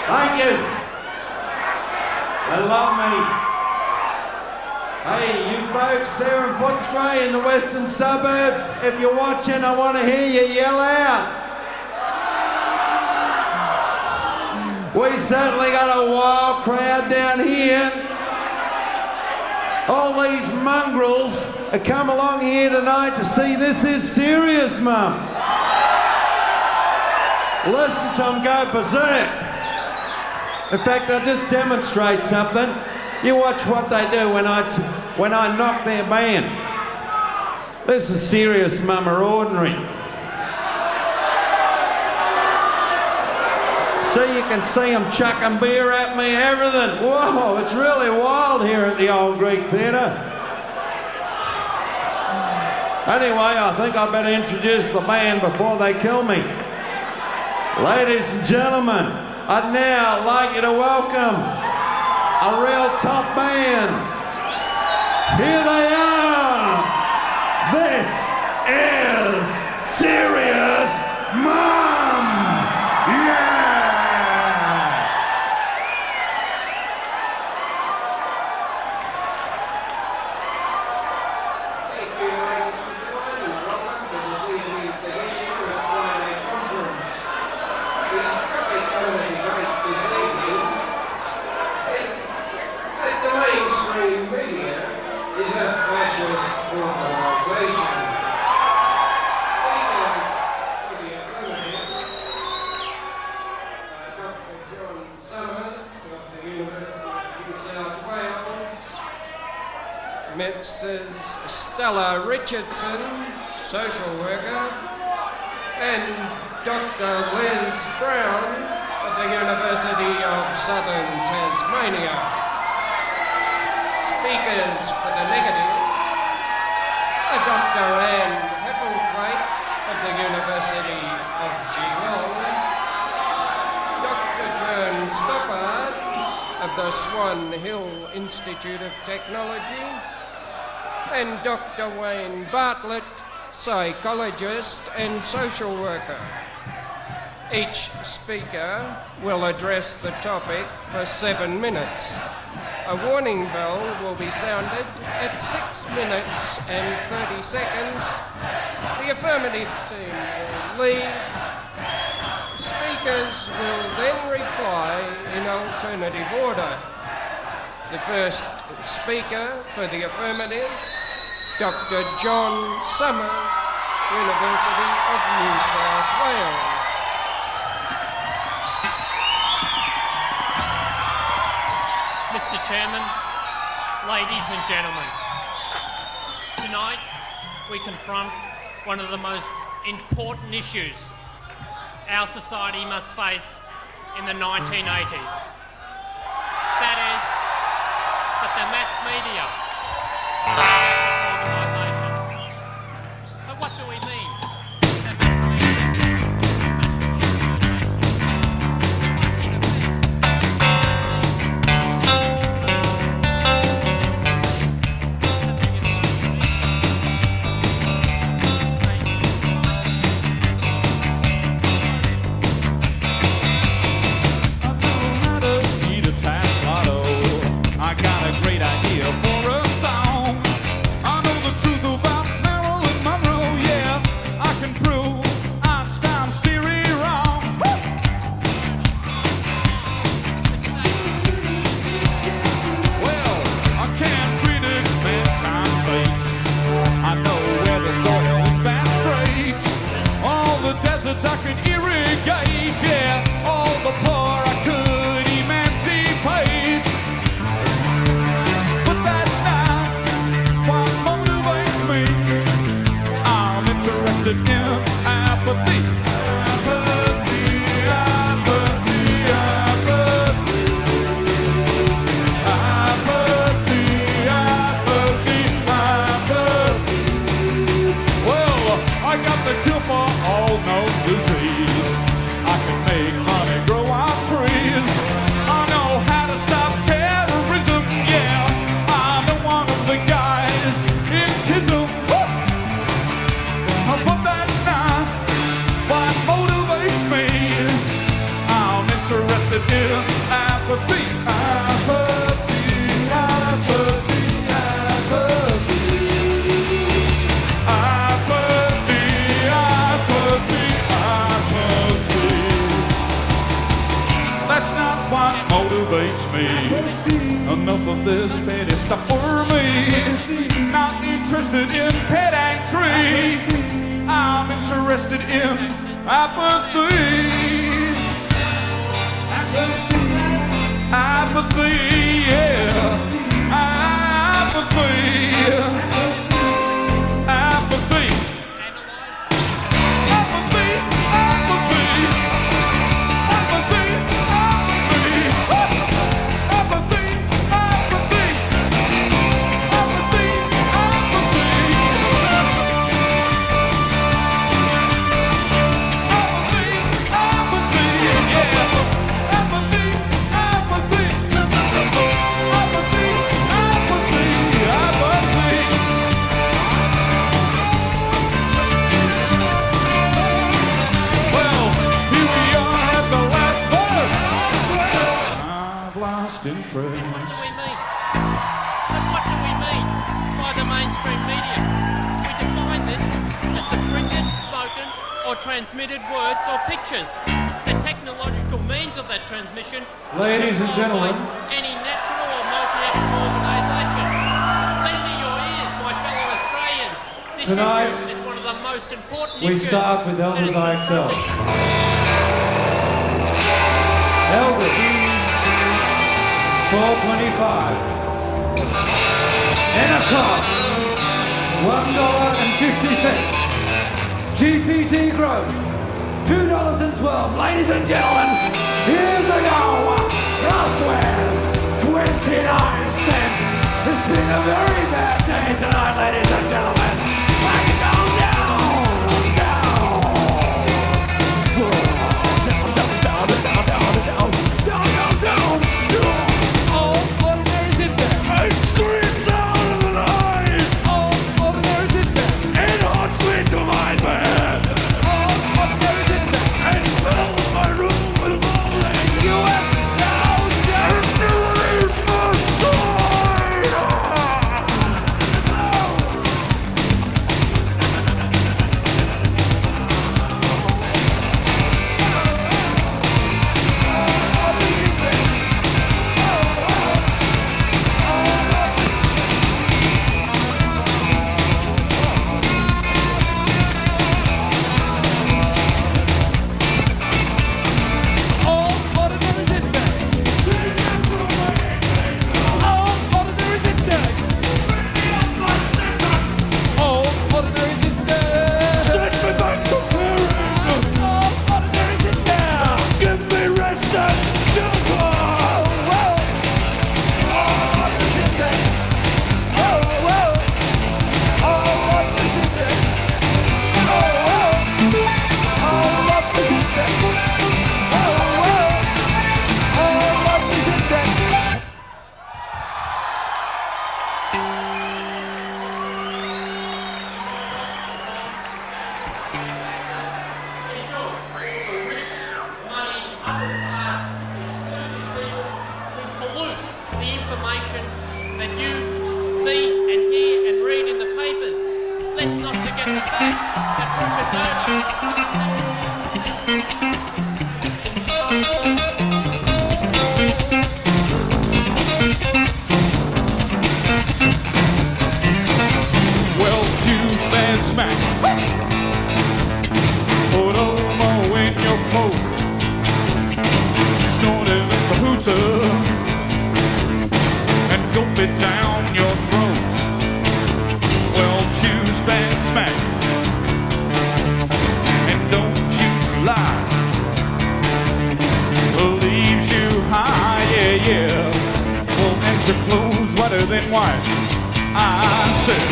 Thank you. They love me. Hey, you folks there in Footscray in the western suburbs, if you're watching, I want to hear you yell out. We certainly got a wild crowd down here. All these mongrels have come along here tonight to see This Is Serious, Mum. Listen to them go berserk. In fact, I'll just demonstrate something. You watch what they do when I knock their band. This is serious, Mum, or ordinary. So you can see them chucking beer at me, everything. Whoa, it's really wild here at the Old Greek Theatre. Anyway, I think I better introduce the band before they kill me. Ladies and gentlemen, I'd now like you to welcome a real top band. Here they are. This is Serious Mum. Yeah! Thank you, ladies and gentlemen. Welcome to this evening's edition of Friday Conference. The topic of the debate this evening is that the mainstream media is a fascist organisation. Speakers for the affirmative, Dr. John Summers of the University of New South Wales, Mrs. Stella Richardson, social worker, and Dr. Liz Brown of the University of Southern Tasmania. Speakers for the negative are Dr. Anne Hepplethwaite of the University of Geelong, Dr. Joan Stoppard of the Swan Hill Institute of Technology, and Dr. Wayne Bartlett, psychologist and social worker. Each speaker will address the topic for 7 minutes. A warning bell will be sounded at 6 minutes and 30 seconds. The affirmative team will leave. Speakers will then reply in alternative order. The first speaker for the affirmative, Dr. John Summers, University of New South Wales. Mr. Chairman, ladies and gentlemen, tonight we confront one of the most important issues our society must face in the 1980s. That is, that the mass media is a organisation. But what do we mean? The mass media is a I got a great idea for a song. Apathy, apathy, apathy, apathy, apathy, apathy. That's not what motivates me. Enough of this petty stuff for me. Not interested in pedantry. I'm interested in apathy. Apathy, yeah. Apathy. Apathy. Apathy, apathy. Apathy, apathy. Apathy, apathy. Apathy, apathy. Apathy, yeah. Apathy, apathy. Apathy, apathy, apathy. Well, here we are at the last verse. I've lost interest. What do we mean? And what do we mean by the mainstream media? We define this as the printed, spoken, or transmitted words or pictures. The technological means of that transmission is Ladies and controlled by gentlemen. any national or multinational organisation. Lend me your ears, my fellow Australians. This Tonight, issue is one of the most important we issues. start with that Elvis is IXL. confronting Elvis, 425. Enercon, $1.50. GPT growth, $2.12. Ladies and gentlemen, here's a go. Elsewhere's 29 cents. It's been a very bad day tonight, ladies and gentlemen. Back it down, down, down. Down, down, down, down, down, down, down, down, down, down. All ordinaries in bed. It screams out of the night. All ordinaries in bed. It haunts me to my bed. All ordinaries in bed. It fills my room with loathing. U.S. now, Jerry. All ordinaries in bed. All ordinaries in bed. All ordinaries in bed. Send me back to Paris. All ordinaries in bed. Give me rest and shelter. All ordinaries in bed. All ordinaries in bed. All ordinaries in bed. pollute the information that you see and hear and read in the papers. Let's not forget the fact that Well, choose bad smack. Put Omo in your cloak. Snort it in the hooter. And gulp it down your throat. Well, choose bad smack. And don't choose lie. Leaves you high, yeah, yeah. Well, makes your clothes wetter than white. I said,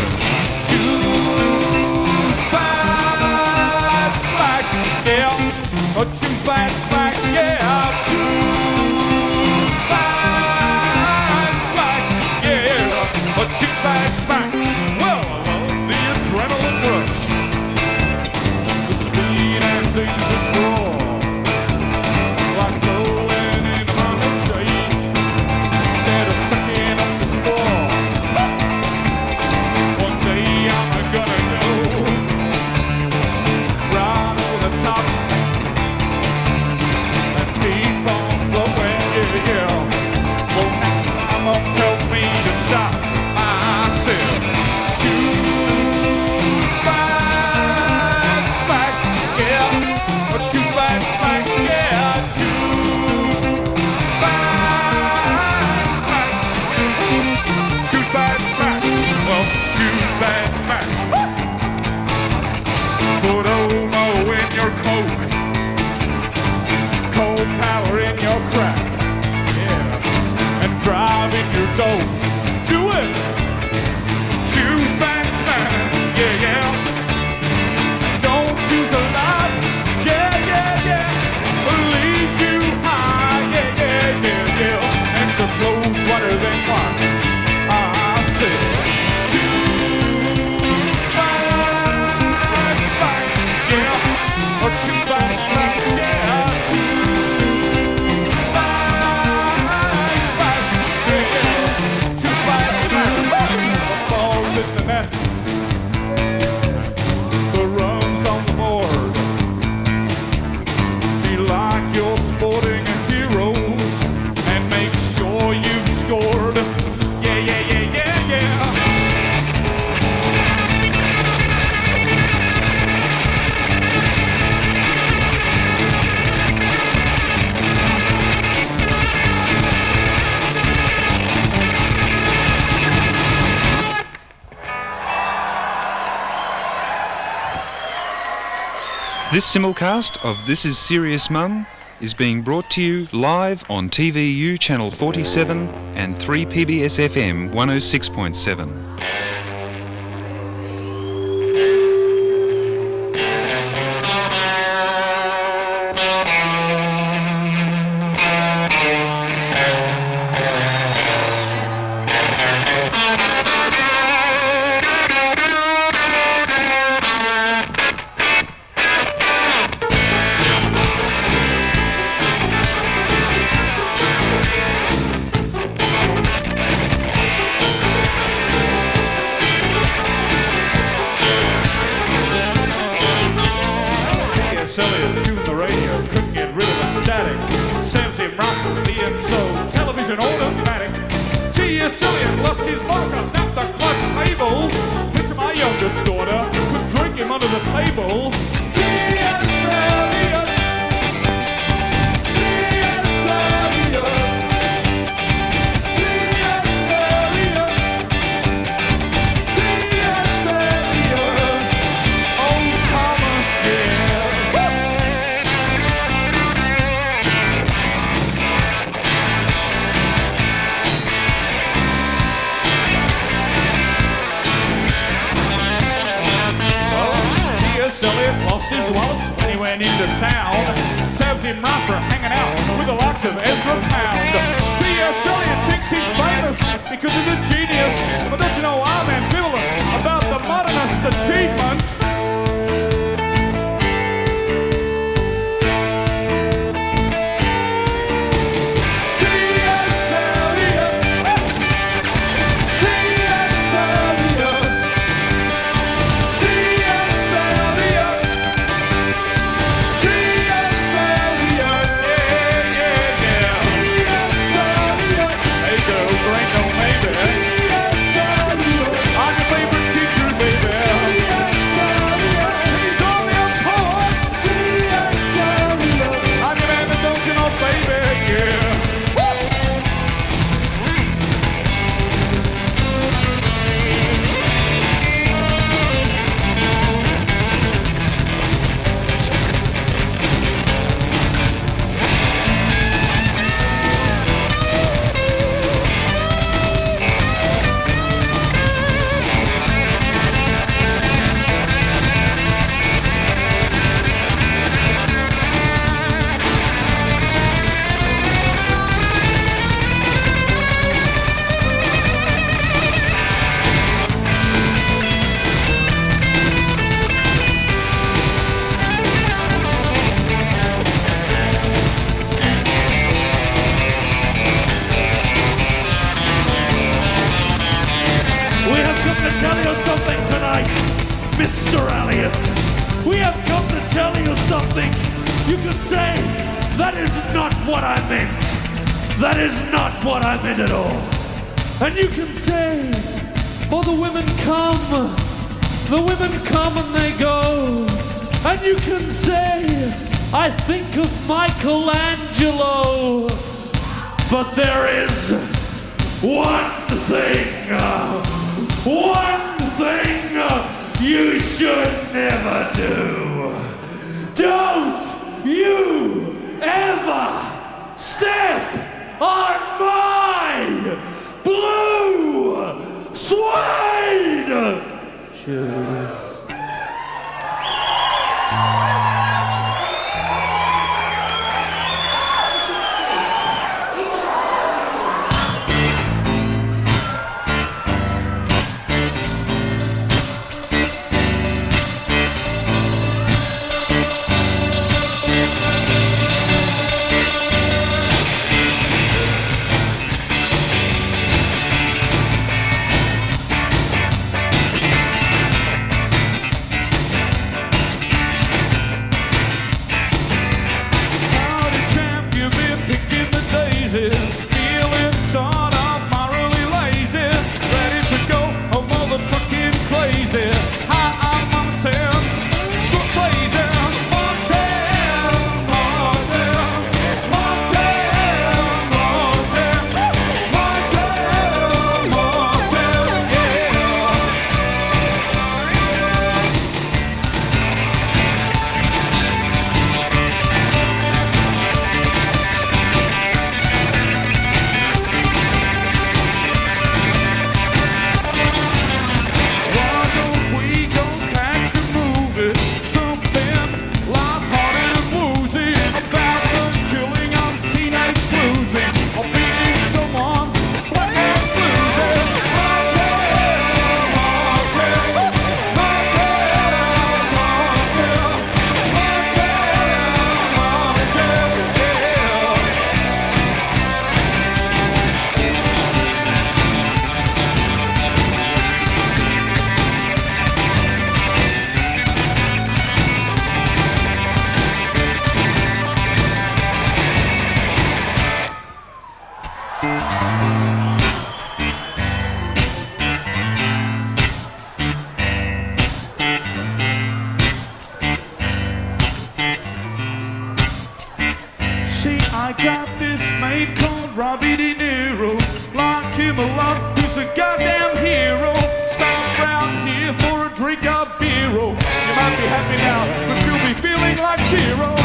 choose bad slack, yeah. Or choose bad slack, yeah. Choose bad slack, yeah. Or choose bad slack. Well, I love the adrenaline rush. The speed and danger draw. Like going in on a This simulcast of This Is Serious Mum is being brought to you live on TVU Channel 47 and 3PBS FM 106.7. See, I got this mate called Robbie De Niro. Like him a lot, he's a goddamn hero. Stop round here for a drink of beer. You might be happy now, but you'll be feeling like zero.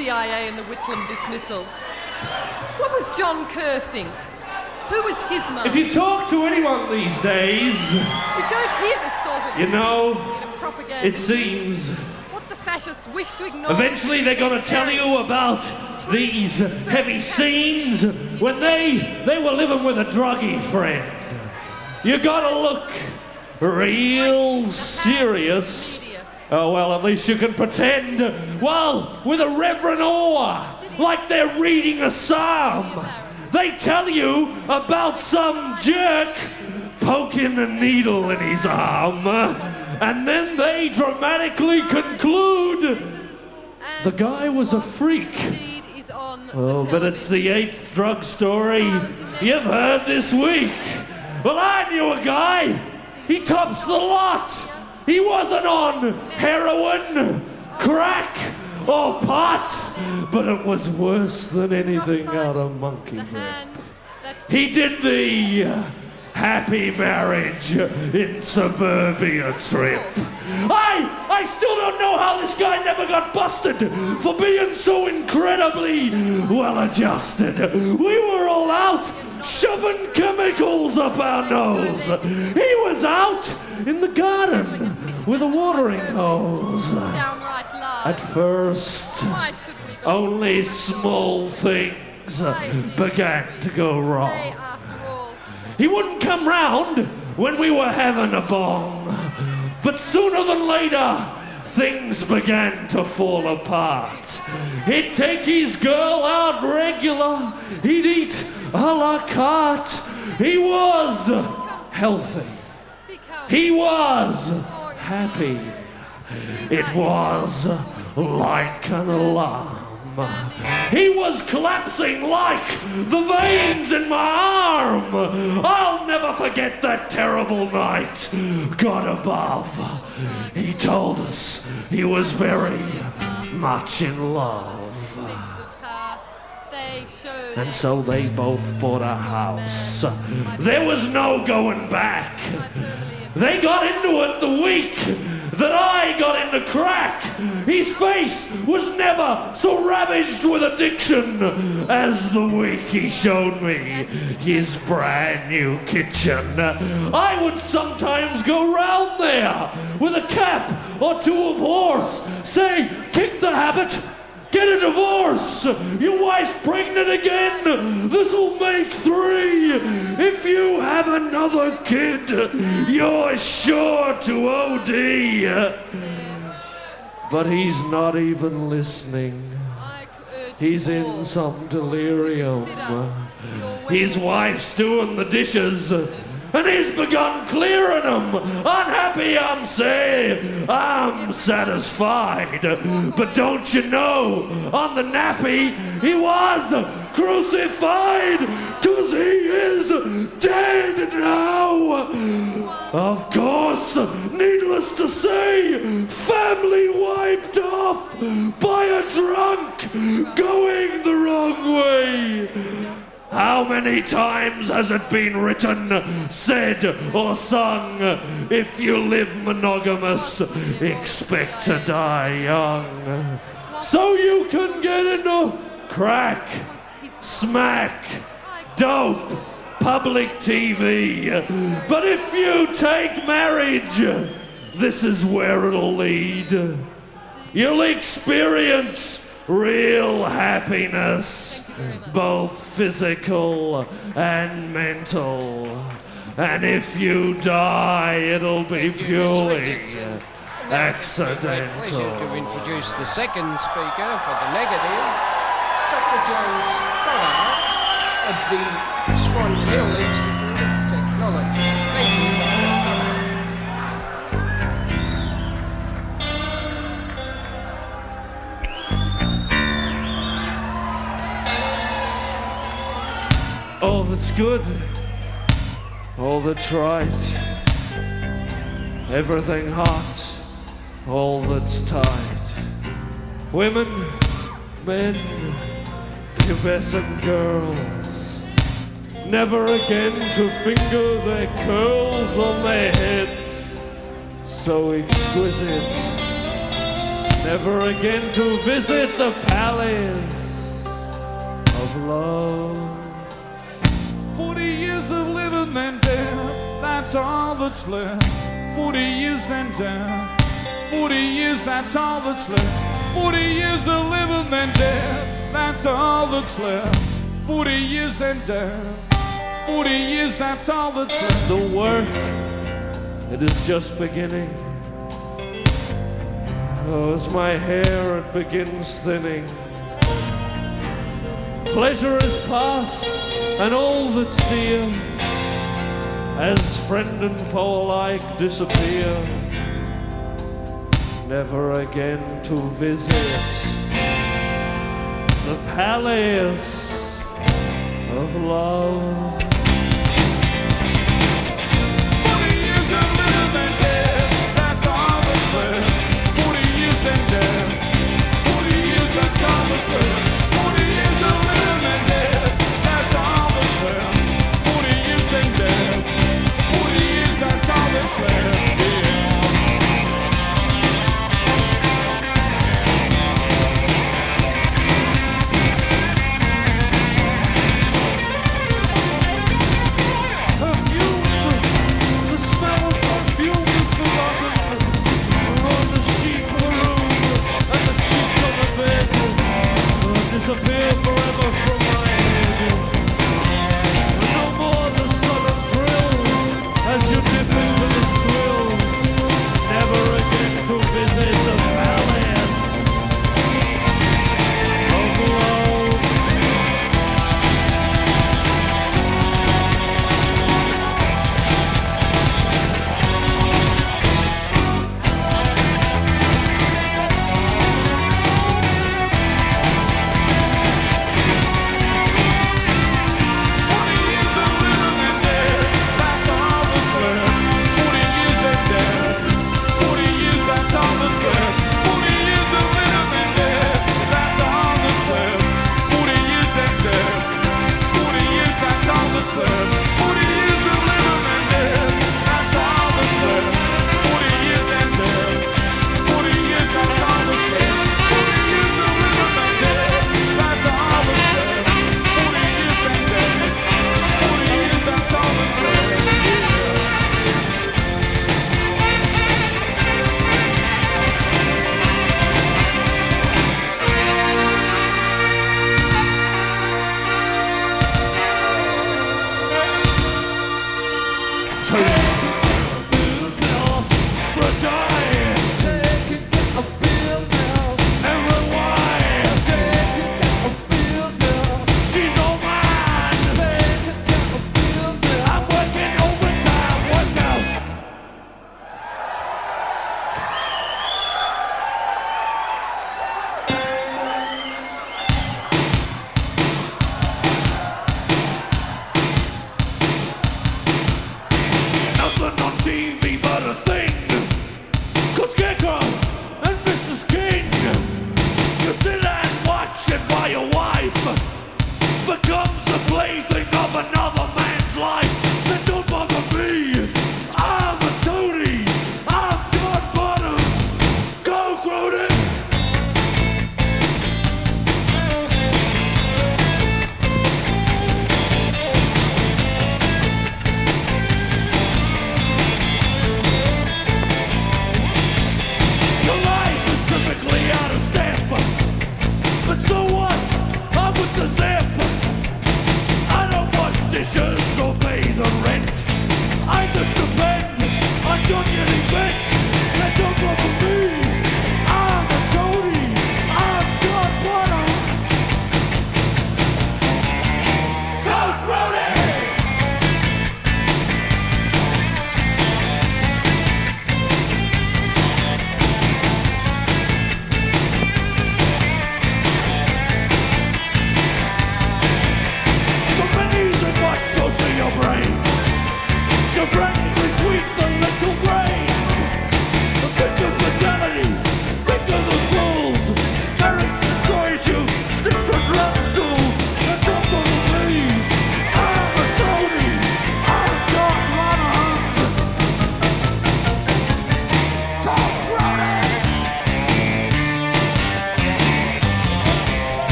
CIA and the Whitlam dismissal. What was John Kerr think? Who was his mum? If you talk to anyone these days, you don't hear this sort of you thing know, in a propaganda. it seems what the fascists wish to ignore. eventually they're going to tell you about these heavy scenes when they were living with a druggy friend. You gotta look real serious. Oh, well, at least you can pretend, well, with a reverent awe, like they're reading a psalm. They tell you about some jerk poking a needle in his arm, and then they dramatically conclude the guy was a freak. Oh, but it's the 8th drug story you've heard this week. Well, I knew a guy. He tops the lot. He wasn't on heroin, crack, or pot, but it was worse than anything out of monkey breath. He did the happy marriage in suburbia trip. I still don't know how this guy never got busted for being so incredibly well-adjusted. We were all out shoving chemicals up our nose. He was out in the garden with a watering hose. At first, only small things began to go wrong. He wouldn't come round when we were having a bong, but sooner than later, things began to fall apart. He'd take his girl out regular, he'd eat a la carte. He was healthy He was happy. It was like an alarm. He was collapsing like the veins in my arm. I'll never forget that terrible night. God above, he told us he was very much in love. And so they both bought a house. There was no going back. They got into it the week that I got into crack. His face was never so ravaged with addiction as the week he showed me his brand new kitchen. I would sometimes go round there with a cap or two of horse, say, kick the habit, get a divorce. Your wife's pregnant again. This'll make 3. If you have another kid, you're sure to OD. But he's not even listening. He's in some delirium. His wife's doing the dishes, and he's begun clearing them. Unhappy, I'm saying, I'm satisfied. But don't you know, on the nappy, he was crucified, 'cause he is dead now. Of course, needless to say, family wiped off by a drunk going the wrong way. How many times has it been written, said, or sung, if you live monogamous, expect to die young? So you can get into crack, smack, dope, public TV. But if you take marriage, this is where it'll lead. You'll experience real happiness, both physical and mental. And if you die, it'll be purely accidental. Pleasure to introduce the second speaker for the negative, Dr. James Pollard of the Swan Hill Institute of Technology. Thank you. All that's good, all that's right, everything hot, all that's tight. Women, men, pubescent girls, never again to finger their curls on their heads, so exquisite. Never again to visit the palace of love. 40 years of living and death, that's all that's left. 40 years then death, 40 years, that's all that's left. 40 years of living and death, that's all that's left. 40 years then death, 40 years, that's all that's left. The work, it is just beginning. Oh, as my hair it begins thinning. Pleasure is past, and all that's dear, as friend and foe alike disappear, never again to visit the palace of love. 40 years of living and death, that's all that's left. 40 years then death, 40 years, that's all that's left. 40 years of living and death, that's all that's left. 40 years then death, 40 years, that's all that's left.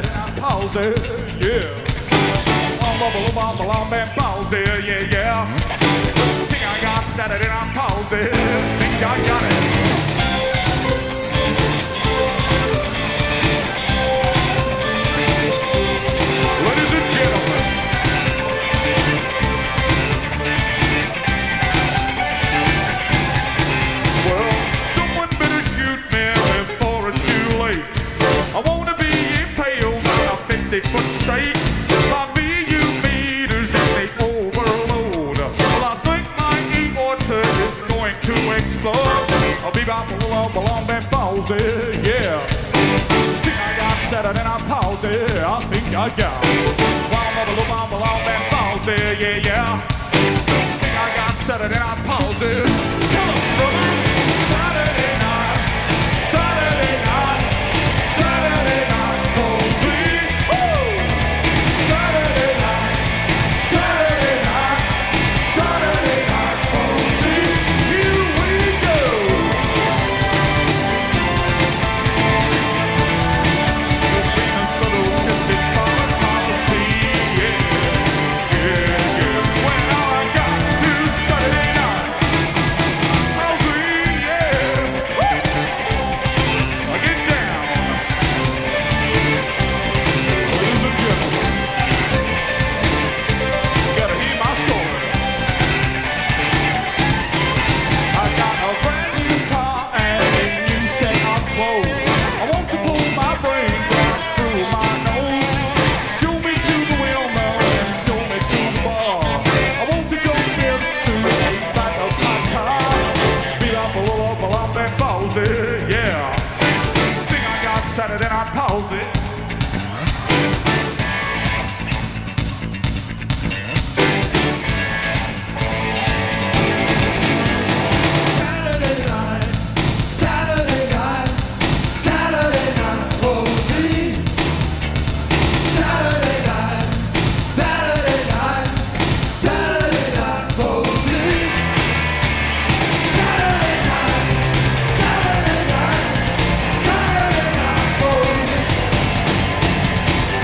Saturday night palsy, yeah. Long man palsy, yeah, yeah. Think I got Saturday night palsy, think I got it. Ladies and gentlemen, well, someone better shoot me before it's too late. I wanna be impaled on a 50-foot stake. My VU meters and they overload. Well, I think my aorta is going to explode. I'll be back for long man palsy, yeah. Think I got Saturday night palsy, I think I got. Long man palsy, yeah, yeah. Think I got Saturday night palsy. Come on, brothers. Saturday night, Saturday night, Saturday night palsy. Woo! Saturday night, Saturday night, Saturday night palsy. Here we go. There's been a subtle shift in foreign policy, yeah, yeah, yeah. When all I got is Saturday night palsy, yeah. Woo! I get down. Ladies and gentlemen, you gotta hear my story. I got a brand new car and a new set of clothes. I want to pull my brains out through my nose. Show me to the wheelmill and show me to the bar. I want to jump into the back of my car. Beat up a little on that palsy, yeah. Think I got Saturday night palsy. Saturday night, Saturday night, Saturday night palsy. Saturday night, Saturday night, Saturday night palsy. Saturday night, Saturday night, Saturday night palsy.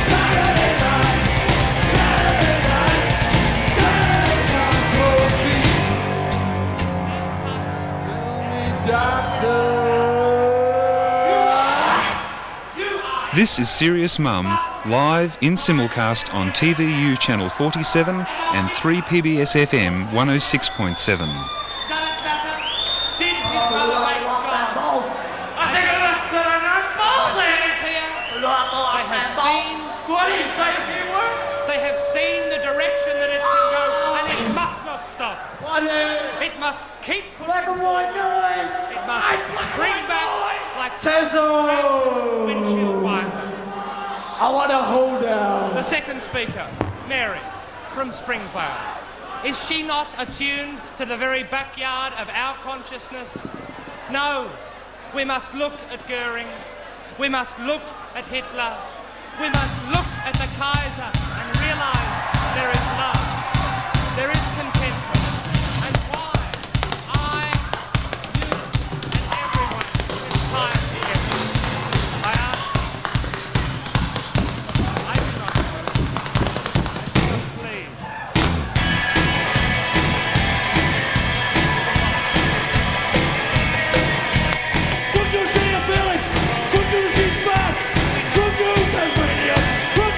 Saturday night, Saturday night, Saturday night palsy. This is Serious Mum, live in simulcast on TVU Channel 47 and 3 PBS FM 106.7. Did his mother make Scott? I think it was Saturday night palsy. They have seen. What do you say a few words? They have seen the direction that it can go, and it must not stop. It must keep pushing. Black and white noise. It must bring back like windshield wiper. I want to hold down. The second speaker, Mary, from Springvale. Is she not attuned to the very backyard of our consciousness? No. We must look at Goering. We must look at Hitler. We must look at the Kaiser and realise there is love. There is contentment. And why I, you, and everyone is tied together. I ask you. I do not know. I do not plead. Some do see the village, some do see back, some do Tasmania, some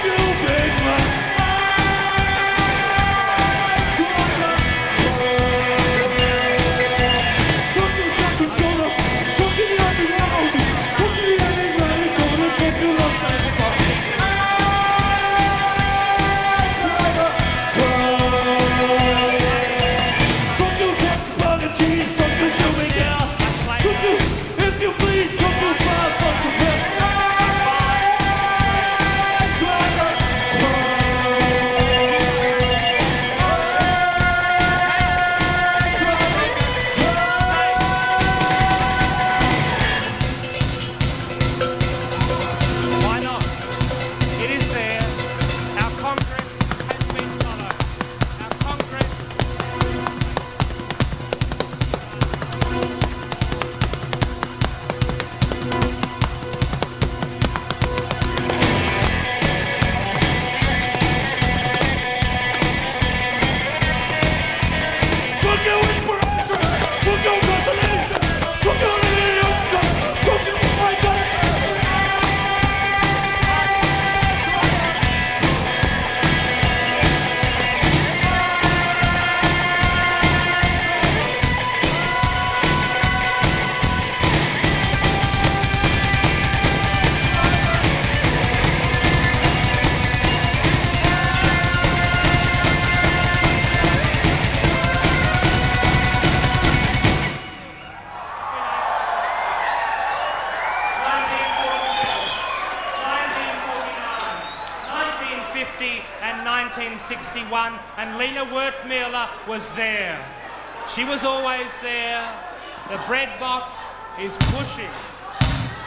1950 and 1961, and Lena Wertmüller was there. She was always there. The bread box is pushing.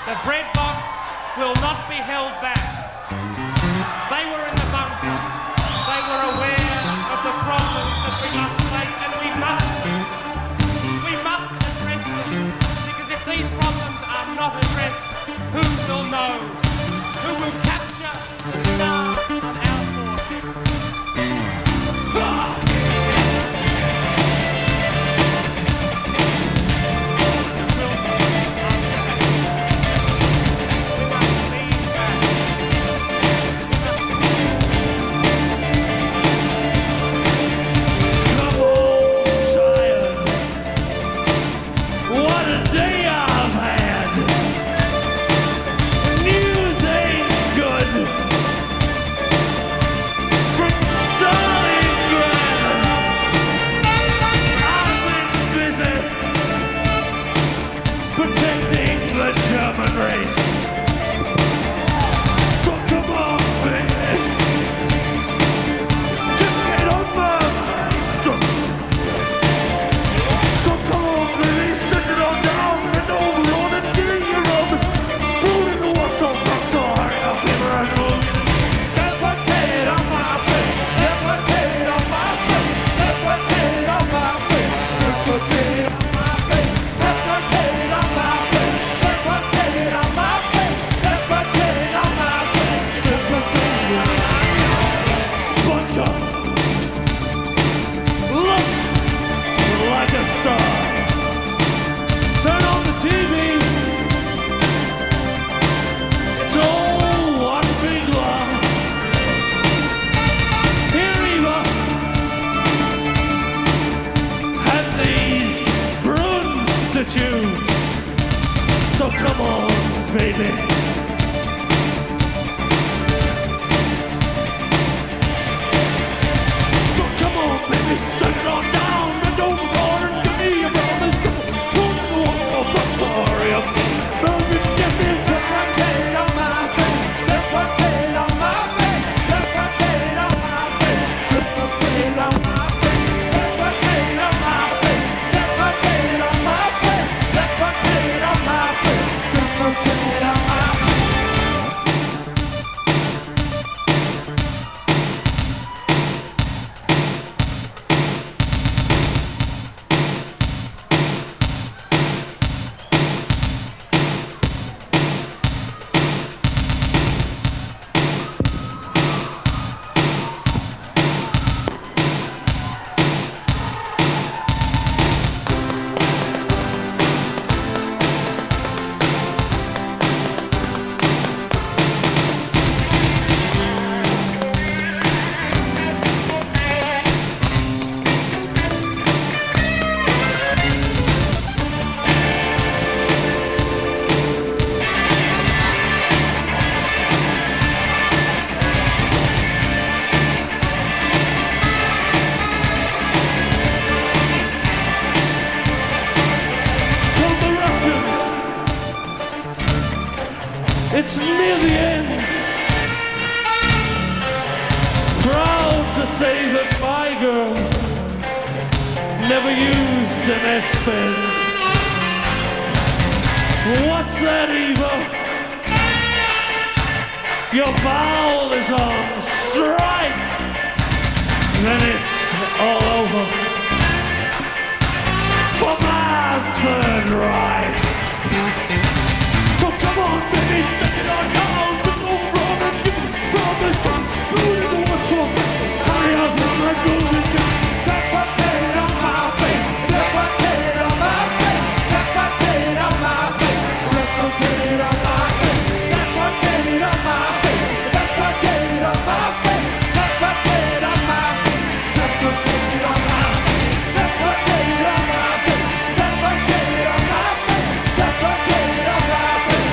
The bread box will not be held back. They were in the bunker. They were aware of the problems that we must face, and we must address them. Because if these problems are not addressed, who will know? Who will capture the star on our forehead? So come on, baby. So come on, baby, set it on down. Bend over and give me your brothers. Pull the wall from Gloria. Melbourne gets into my head on my face. That's what head on my face. That's what head on my face. That's what head on my face. That's what head on my face. That's what head on my face. That's what head on my face. That's what head on my face. It's near the end. Proud to say that my girl never used an S-Pen. What's that, Eva? Your bowel is on strike. Then it's all over for my Third Reich. So come on, baby, set it on down. But no problem, you can promise. Blue is the what's wrong. Hurry up and let go of it. That's what head on my face. That's what head on my face. That's what head on my face. That's what head on my face. That's what head on my face. That's what head on my face. That's what head on my face. That's what head on my face. That's what head on my face. That's what head on my face. That's what head on my face.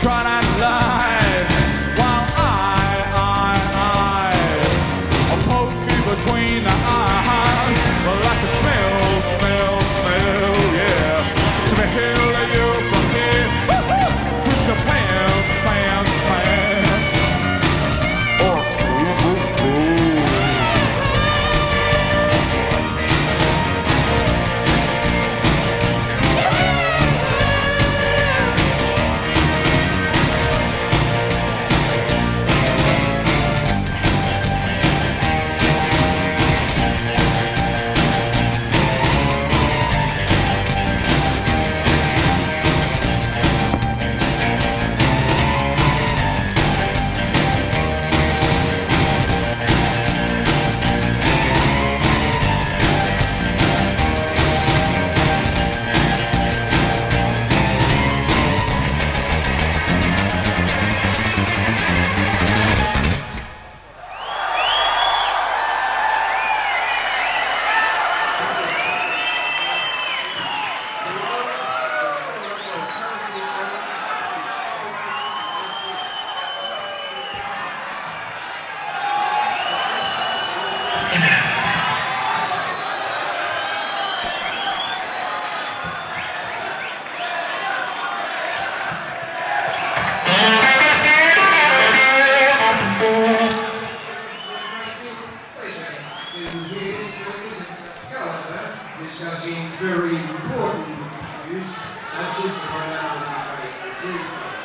trying lights while I poke you between the eyes. Well, I can smell, yeah. Smell you from here. Push your pants. Discussing very important issues such as the morality of